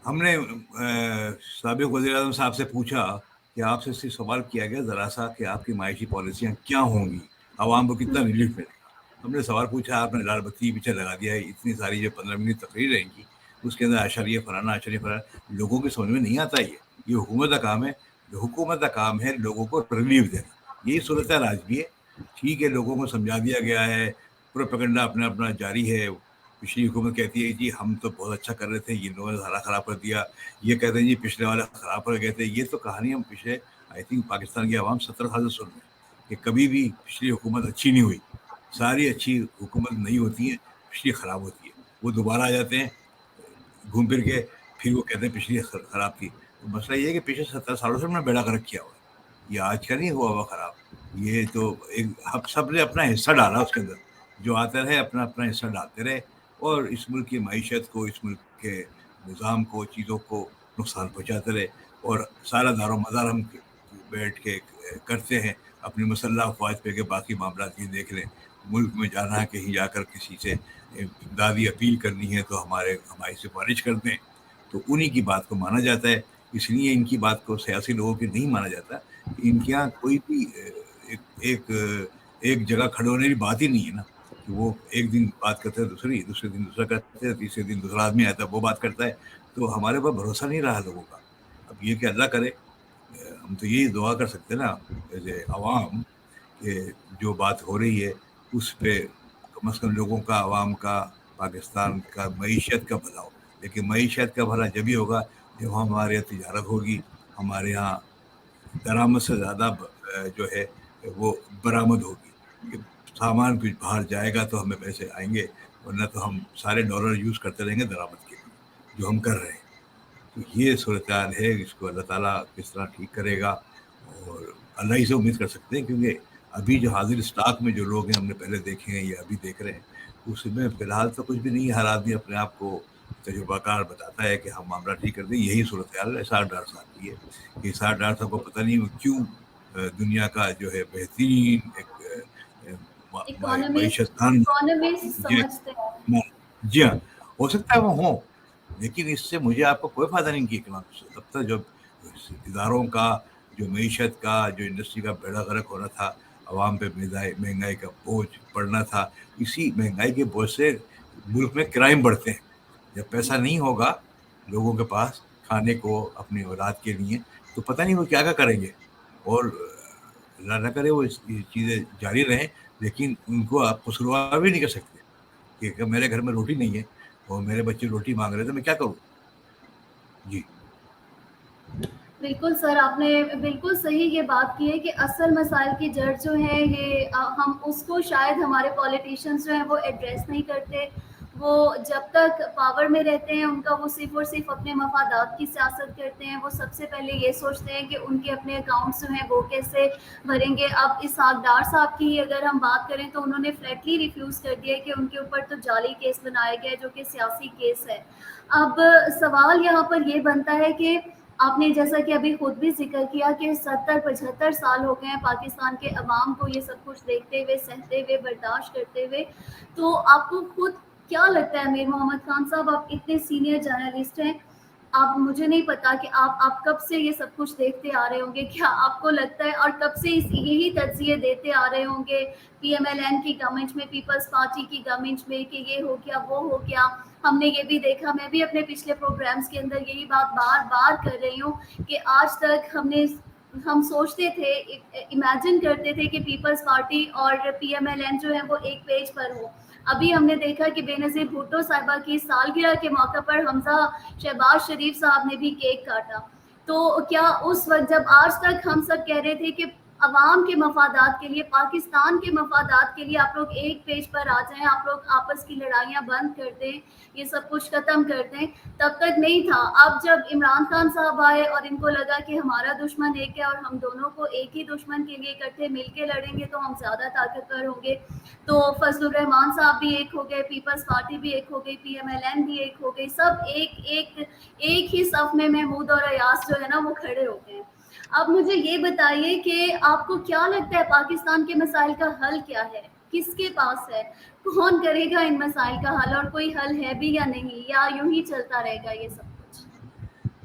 ہم نے سابق وزیر اعظم صاحب سے پوچھا کہ آپ سے صرف سوال کیا گیا ذرا سا کہ آپ کی معاشی پالیسیاں کیا ہوں گی, عوام کو کتنا ریلیف ملے گا. ہم نے سوال پوچھا, آپ نے لال بتی پیچھے لگا دیا ہے. اتنی ساری جو 15 منٹ تقریر رہیں گی اس کے اندر اشریہ فلانا اشریہ فلانا, لوگوں کی سمجھ میں نہیں آتا. یہ حکومت کا کام ہے. حکومت کا کام ہے لوگوں کو ریلیف دینا. یہی صورتحال آج بھی ہے. ٹھیک ہے, لوگوں کو سمجھا دیا گیا ہے, پروپیگنڈا اپنا اپنا جاری ہے. پچھلی حکومت کہتی ہے جی ہم تو بہت اچھا کر رہے تھے, یہ لوگوں نے سارا خراب کر دیا. یہ کہتے ہیں جی پچھلے والے خراب کر گئے تھے. یہ تو کہانی ہم پچھلے آئی تھنک پاکستان کی عوام 17 سال سے سن رہے ہیں کہ کبھی بھی پچھلی حکومت اچھی نہیں ہوئی. ساری اچھی حکومت نہیں ہوتی ہیں, پچھلی خراب ہوتی ہے. وہ دوبارہ آ جاتے ہیں گھوم پھر کے, پھر وہ کہتے ہیں پچھلی خراب تھی. تو مسئلہ یہ ہے کہ پچھلے 17 سالوں سے ہم نے بیڑا گرک کیا ہوا ہے. یہ آج کا نہیں ہوا ہوا خراب. یہ تو ہم سب نے اپنا حصہ ڈالا اس کے اندر. جو آتے رہے اپنا اپنا حصہ ڈالتے رہے, اور اس ملک کی معیشت کو, اس ملک کے نظام کو, چیزوں کو نقصان پہنچاتے رہے. اور سارا دار و مدار ہم بیٹھ کے کرتے ہیں اپنی مسلح افواج پہ کہ باقی معاملات یہ دیکھ لیں. ملک میں جانا ہے, کہیں جا کر کسی سے امدادی اپیل کرنی ہے تو ہماری سفارش کر دیں, تو انہی کی بات کو مانا جاتا ہے. اس لیے ان کی بات کو سیاسی لوگوں کی نہیں مانا جاتا. ان کے یہاں کوئی بھی ایک جگہ کھڑے ہونے کی بات ہی نہیں ہے نا, کہ وہ ایک دن بات کرتے ہیں دوسرے دن دوسرا کرتے ہیں, تیسرے دن دوسرا آدمی آتا ہے وہ بات کرتا ہے. تو ہمارے اوپر بھروسہ نہیں رہا لوگوں کا. اب یہ کہ اللہ کرے, ہم تو یہی دعا کر سکتے ہیں نا ایز اے عوام کہ جو بات ہو رہی ہے اس پہ کم از کم لوگوں کا, عوام کا, پاکستان کا معیشت کا بھلا ہو. لیکن معیشت کا بھلا جبھی ہوگا جب ہمارے یہاں تجارت ہوگی, ہمارے یہاں درآمد سے زیادہ جو ہے وہ برآمد ہوگی. کہ سامان کچھ باہر جائے گا تو ہمیں پیسے آئیں گے, ورنہ تو ہم سارے ڈالر یوز کرتے رہیں گے درآمد کے لیے, جو ہم کر رہے ہیں. تو یہ صورتحال ہے, اس کو اللہ تعالیٰ کس طرح ٹھیک کرے گا, اور اللہ ہی سے امید کر سکتے ہیں. کیونکہ ابھی جو حاضر اسٹاک میں جو لوگ ہیں, ہم نے پہلے دیکھے ہیں یا ابھی دیکھ رہے ہیں, اس میں فی الحال تو کچھ بھی نہیں ہے. ہر آدمی اپنے آپ کو تجربہ کار بتاتا ہے کہ ہم معاملہ ٹھیک کر دیں. یہی صورتحال ہے اسحاق ڈار صاحب کی ہے کہ اسحاق ڈار صاحب کو پتہ نہیں کیوں دنیا کا جو ہے بہترین ایک معیشت دان, اکانومسٹ سمجھتے ہیں. جی ہاں, ہو سکتا ہے وہ ہوں, لیکن اس سے مجھے آپ کو کوئی فائدہ نہیں کیا اکنامکس سے. تب تک جب اداروں کا, جو معیشت کا, جو انڈسٹری کا بیڑا غرق ہو رہا تھا, عوام پہ مہنگائی کا بوجھ پڑنا تھا. اسی مہنگائی کے بوجھ سے ملک میں کرائم بڑھتے ہیں. جب پیسہ نہیں ہوگا لوگوں کے پاس کھانے کو اپنی اولاد کے لیے, تو پتہ نہیں وہ کیا کیا کریں گے. اور اللہ نہ کرے وہ چیزیں جاری رہیں, لیکن ان کو آپ قصوروار بھی نہیں کر سکتے کہ میرے گھر میں روٹی نہیں ہے اور میرے بچے روٹی مانگ رہے تو میں کیا کروں. جی بالکل سر, آپ نے بالکل صحیح یہ بات کی ہے کہ اصل مسائل کی جڑ جو ہے یہ ہم اس کو شاید ہمارے پولیٹیشینس جو ہیں وہ ایڈریس نہیں کرتے. وہ جب تک پاور میں رہتے ہیں ان کا وہ صرف اور صرف اپنے مفادات کی سیاست کرتے ہیں. وہ سب سے پہلے یہ سوچتے ہیں کہ ان کے اپنے اکاؤنٹس جو ہیں وہ کیسے بھریں گے. اب اسحاق ڈار صاحب کی اگر ہم بات کریں تو انہوں نے فلیٹلی ریفیوز کر دیا کہ ان کے اوپر تو جعلی کیس بنایا گیا ہے جو کہ سیاسی کیس ہے. اب سوال یہاں پر یہ بنتا ہے کہ آپ نے جیسا کہ ابھی خود بھی ذکر کیا کہ 70-75 سال ہو گئے ہیں پاکستان کے عوام کو یہ سب کچھ دیکھتے ہوئے, سہتے ہوئے, برداشت کرتے ہوئے. تو آپ کو خود کیا لگتا ہے امیر محمد خان صاحب, آپ اتنے سینئر جرنلسٹ ہیں, آپ مجھے نہیں پتا کہ آپ کب سے یہ سب کچھ دیکھتے آ رہے ہوں گے, کیا آپ کو لگتا ہے, اور کب سے یہی تجزیے دیتے آ رہے ہوں گے پی ایم ایل این کی گورنمنٹ میں, پیپلز پارٹی کی گورنمنٹ میں, کہ یہ ہو گیا وہ ہو گیا. ہم نے یہ بھی دیکھا, میں بھی اپنے پچھلے پروگرامز کے اندر یہی بات بار بار کر رہی ہوں کہ آج تک ہم سوچتے تھے, امیجن کرتے تھے کہ پیپلز پارٹی اور پی ایم ایل این جو ہے وہ ایک پیج پر ہو. ابھی ہم نے دیکھا کہ بے نظیر بھٹو صاحبہ کی سالگرہ کے موقع پر حمزہ شہباز شریف صاحب نے بھی کیک کاٹا. تو کیا اس وقت جب آج تک ہم سب کہہ رہے تھے کہ عوام کے مفادات کے لیے, پاکستان کے مفادات کے لیے آپ لوگ ایک پیج پر آ جائیں, آپ لوگ آپس کی لڑائیاں بند کر دیں, یہ سب کچھ ختم کر دیں, تب تک نہیں تھا. اب جب عمران خان صاحب آئے اور ان کو لگا کہ ہمارا دشمن ایک ہے اور ہم دونوں کو ایک ہی دشمن کے لیے اکٹھے مل کے لڑیں گے تو ہم زیادہ طاقتور ہوں گے, تو فضل الرحمان صاحب بھی ایک ہو گئے, پیپلز پارٹی بھی ایک ہو گئی, پی ایم ایل این بھی ایک ہو گئی, سب ایک ہی صف میں محمود اور ایاز جو ہے نا وہ کھڑے ہو گئے. اب مجھے یہ بتائیے کہ آپ کو کیا لگتا ہے پاکستان کے مسائل کا حل کیا ہے, کس کے پاس ہے, کون کرے گا ان مسائل کا حل, اور کوئی حل ہے بھی یا نہیں, یا یوں ہی چلتا رہے گا یہ سب کچھ.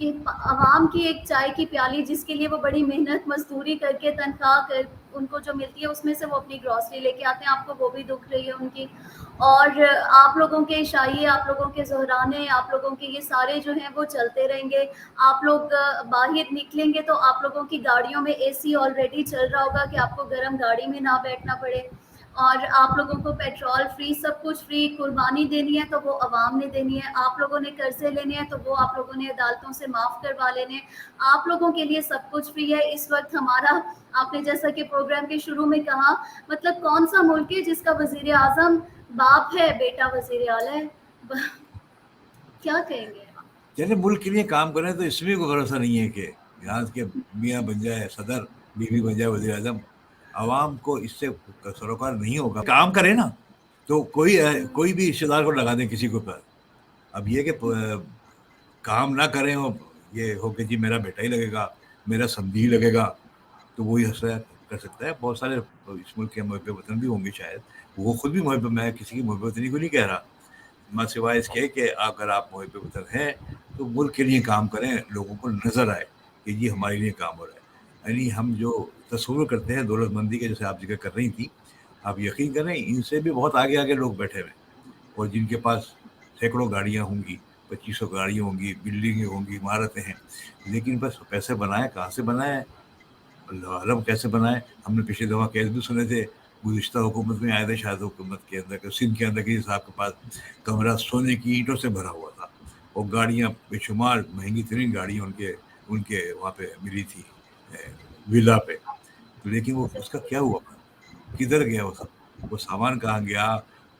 کہ عوام کی ایک چائے کی پیالی جس کے لیے وہ بڑی محنت مزدوری کر کے تنخواہ کر ان کو جو ملتی ہے اس میں سے وہ اپنی گروسری لے کے آتے ہیں، آپ کو وہ بھی دکھ رہی ہے ان کی. اور آپ لوگوں کے عشائیے، آپ لوگوں کے زہرانے، آپ لوگوں کے یہ سارے جو ہیں وہ چلتے رہیں گے. آپ لوگ باہر نکلیں گے تو آپ لوگوں کی گاڑیوں میں اے سی آلریڈی چل رہا ہوگا کہ آپ کو گرم گاڑی میں نہ بیٹھنا پڑے. اور آپ لوگوں کو پیٹرول فری، سب کچھ فری. قربانی دینی ہے تو وہ عوام نے دینی ہے. آپ لوگوں نے قرضے لینے ہیں تو وہ آپ لوگوں نے عدالتوں سے معاف کروا لینے ہیں. آپ لوگوں کے لیے سب کچھ فری ہے. اس وقت ہمارا، آپ نے جیسا کہ پروگرام کے شروع میں کہا، مطلب کون سا ملک ہے جس کا وزیر اعظم باپ ہے بیٹا وزیر اعلیٰ ہے؟ کیا کہیں گے؟ چلے ملک کے لیے کام کریں تو اس میں کوئی بھروسہ نہیں ہے کہ یہاں کے میاں بن جائے صدر، بیوی بن جائے وزیر اعظم. عوام کو اس سے سروکار نہیں ہوگا. کام کرے نا تو کوئی بھی رشتے دار کو لگا دیں کسی کو پر. اب یہ کہ کام نہ کریں اور یہ ہو کہ جی میرا بیٹا ہی لگے گا، میرا سمجھی ہی لگے گا، تو وہی حسرہ کر سکتا ہے. بہت سارے اس ملک کے محب وطن بھی ہوں گے شاید، وہ خود بھی محب، میں کسی کی محب وطنی کو نہیں کہہ رہا، میں سوائے اس کے کہ اگر آپ محب وطن ہیں تو ملک کے لیے کام کریں، لوگوں کو نظر آئے کہ یہ ہمارے لیے کام ہو رہا ہے. یعنی ہم جو تصور کرتے ہیں دولت مندی کے، جیسے آپ ذکر کر رہی تھی، آپ یقین کریں ان سے بھی بہت آگے آگے لوگ بیٹھے ہوئے ہیں، اور جن کے پاس سینکڑوں گاڑیاں ہوں گی، 2500 گاڑیاں ہوں گی، بلڈنگیں ہوں گی، عمارتیں ہیں، لیکن بس پیسے بنائے کہاں سے بنائے، اللہ عالم کیسے بنائے. ہم نے پچھلے دفعہ کیس بھی سنے تھے، گزشتہ حکومت میں آئے تھے، شاید حکومت کے اندر سندھ کے اندر کسی صاحب کے پاس کمرہ سونے کی اینٹوں سے بھرا ہوا تھا، اور گاڑیاں بے شمار مہنگی ترین گاڑیاں ان کے وہاں پہ ملی تھی ولا پہ. لیکن وہ اس کا کیا ہوا، کدھر گیا وہ سب، وہ سامان کہاں گیا،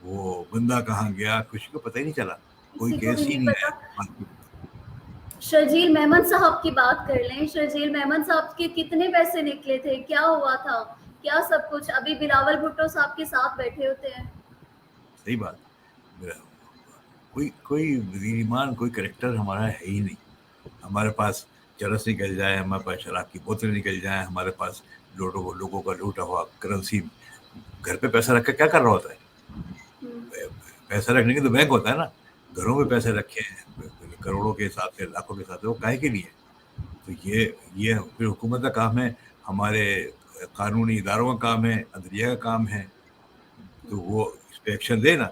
وہ بندہ کہاں گیا، کچھ کو پتہ ہی نہیں چلا. کوئی کسی کو بھی کیس ہی نہیں نہیں پتا. آیا. شرجیل میمن صاحب کی بات کر لیں. شرجیل میمن صاحب کے کتنے پیسے نکلے تھے، کیا ہوا تھا، کیا سب کچھ. ابھی بلاول بھٹو صاحب کے ساتھ بیٹھے ہوتے ہیں. صحیح بات. کوئی وزیر ایمان، کوئی کریکٹر ہمارا ہے ہی نہیں. ہمارے پاس چرس نکل جائے، ہمارے پاس شراب کی بوتل نکل جائیں، ہمارے پاس لوگوں کا لوٹا ہوا کرنسی. گھر پہ پیسہ رکھ کے کیا کر رہا ہوتا ہے؟ پیسہ رکھنے کے تو بینک ہوتا ہے نا. گھروں میں پیسے رکھے ہیں کروڑوں کے حساب سے، لاکھوں کے حساب سے، وہ کاہے کے لیے؟ تو یہ پھر حکومت کا کام ہے، ہمارے قانونی اداروں کا کام ہے، عدلیہ کا کام ہے، تو وہ اس پہ ایکشن دے نا.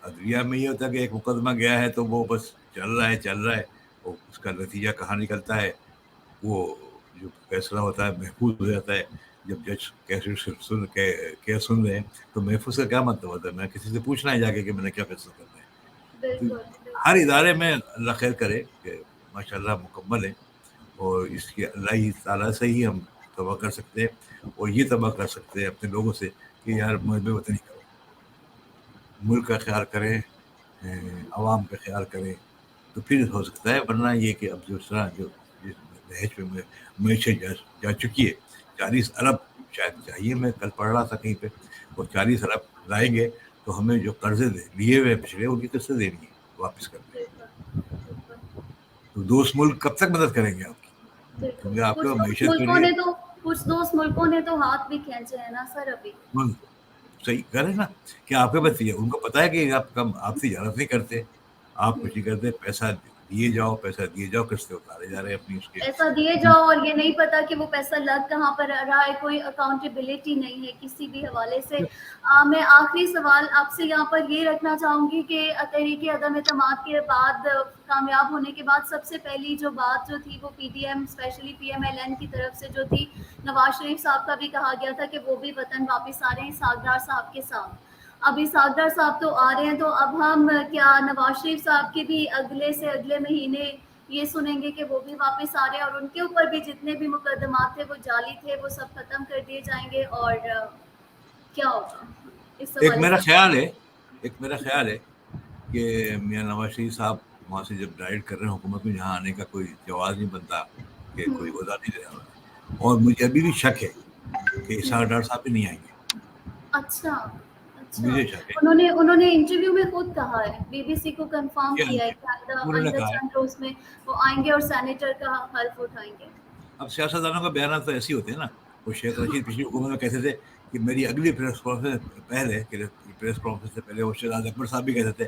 عدلیہ میں یہ ہوتا ہے کہ ایک مقدمہ گیا ہے تو وہ بس چل رہا ہے، اور اس کا نتیجہ کہاں نکلتا ہے، وہ جو فیصلہ ہوتا ہے محفوظ ہو جاتا ہے. جب جج کیس سن رہے ہیں تو محفوظ کا کیا مطلب ہوتا ہے؟ میں کسی سے پوچھنا ہے جا کے کہ میں نے کیا فیصلہ کرنا ہے. تو بالکل. ہر ادارے میں اللہ خیر کرے کہ ماشاء اللہ مکمل ہے، اور اس کی اللہ تعالیٰ سے ہی ہم توبہ کر سکتے ہیں، اور یہ توبہ کر سکتے ہیں اپنے لوگوں سے کہ یار محب وطنی کرو، ملک کا خیال کریں، عوام کا خیال کریں، تو پھر ہو سکتا ہے. ورنہ یہ کہ اب جو دہیج پہ معیشت جا چکی ہے، 40 ارب شاید چاہیے، میں کل پڑھ رہا تھا کہیں پہ، اور 40 ارب لائیں گے تو ہمیں جو قرضے لیے ہوئے پچھلے ان کی قسطیں دینی ہے، واپس کرنے. تو دوست ملک کب تک مدد کریں گے آپ کی؟ کیونکہ آپ کچھ کو دوست معیشت کے ملکوں لیے نے تو کچھ دوست ملکوں نے تو ہاتھ بھی کھینچے ہیں نا سر ابھی. صحیح کرے نا کہ آپ کے بچے، ان کو پتا ہے کہ آپ سے اجازت نہیں کرتے، آپ کچھ نہیں کرتے، پیسہ دیے جاؤ، قسطیں اتارے جا رہے ہیں اپنی اس کے. پیسہ دیے جاؤ اور یہ نہیں پتا کہ وہ پیسہ لگ کہاں پر رہا ہے، کوئی اکاؤنٹیبلٹی نہیں ہے کسی بھی حوالے سے. میں آخری سوال آپ سے یہاں پر یہ رکھنا چاہوں گی کہ تحریک عدم اعتماد کے بعد، کامیاب ہونے کے بعد، سب سے پہلی جو بات جو تھی وہ P D M, specially P M L N کی طرف سے جو تھی، نواز شریف صاحب کا بھی کہا گیا تھا کہ وہ بھی وطن واپس آ رہے ہیں اسحاق ڈار صاحب کے ساتھ. اب اسحاق ڈار صاحب تو آ رہے ہیں، تو اب ہم کیا نواز شریف صاحب کے بھی اگلے سے اگلے مہینے یہ سنیں گے کہ وہ بھی واپس آ رہے ہیں، اور ان کے اوپر بھی جتنے بھی مقدمات تھے وہ جعلی تھے وہ سب ختم کر دیے جائیں گے، اور کیا ہوگا اس ایک حوالے میرا سے؟ خیال ہے کہ میاں نواز شریف صاحب وہاں سے جب ڈائریکٹ کر رہے ہیں حکومت میں، جہاں آنے کا کوئی جواز نہیں بنتا کہ کوئی عہدہ نہیں رہا. اور مجھے ابھی بھی شک ہے کہ اسحاق ڈار صاحب بھی نہیں آئیں گے. اچھا. مجھے شک ہے انہوں نے انٹرویو میں خود کہا ہے، بی بی سی کو کنفرم کہ کیا ہے کہ انہوں نے آئندہ کہا ہے. چند روز میں وہ آئیں گے اور سینیٹر کا حلف اٹھائیں گے. اب سیاستدانوں کا بیانات تو ایسے ہوتے ہیں نا. وہ شیخ رشید پچھلی حکومت میں کہتے تھے کہ میری اگلی پریس کانفرنس سے پہلے وہ شہزاد اکبر صاحب بھی کہتے تھے